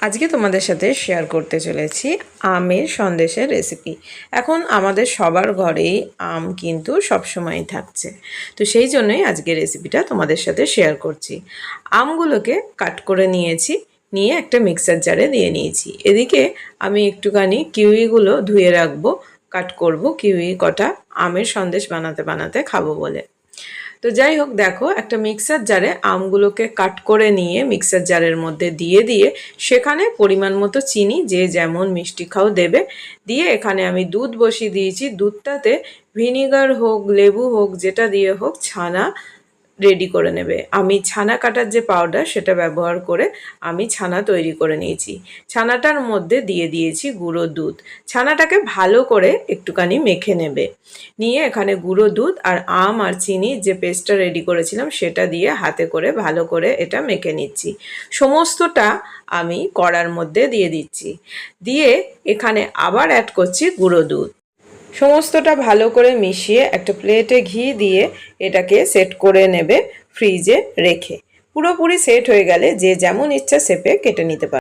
আজকে তোমাদের সাথে শেয়ার করতে চলেছি আমের সন্দেশের রেসিপি। এখন আমাদের সবার ঘরেই আম কিন্তু সবসময়ই থাকছে, তো সেই জন্যই আজকে রেসিপিটা তোমাদের সাথে শেয়ার করছি। আমগুলোকে কাট করে নিয়েছি, নিয়ে একটা মিক্সার জারে দিয়ে নিয়েছি। এদিকে আমি একটুখানি কিউইগুলো ধুয়ে রাখবো, কাট করব কিউই কটা আমের সন্দেশ বানাতে বানাতে খাবো বলে। তো যাই হোক, দেখো একটা মিক্সার জারে আমগুলোকে কাট করে নিয়ে মিক্সার জারের মধ্যে দিয়ে সেখানে পরিমাণ মতো চিনি, যে যেমন মিষ্টি খাও দেবে, দিয়ে এখানে আমি দুধ বসিয়ে দিয়েছি। দুধটাতে ভিনিগার হোক লেবু হোক যেটা দিয়ে হোক ছানা রেডি করে নেবে। আমি ছানা কাটার যে পাউডার সেটা ব্যবহার করে আমি ছানা তৈরি করে নিয়েছি। ছানাটার মধ্যে দিয়ে দিয়েছি গুঁড়ো দুধ। ছানাটাকে ভালো করে একটুখানি মেখে নেবে। নিয়ে এখানে গুঁড়ো দুধ আর আম আর চিনি যে পেস্টটা রেডি করেছিলাম সেটা দিয়ে হাতে করে ভালো করে এটা মেখে নিচ্ছি। সমস্তটা আমি কড়ার মধ্যে দিয়ে দিচ্ছি। দিয়ে এখানে আবার অ্যাড করছি গুঁড়ো দুধ। সমস্তটা ভালো করে মিশিয়ে একটা প্লেটে ঘি দিয়ে এটাকে সেট করে নেবে ফ্রিজে রেখে। পুরোপুরি সেট হয়ে গেলে যে যেমন ইচ্ছা শেপে কেটে নিতে পারে।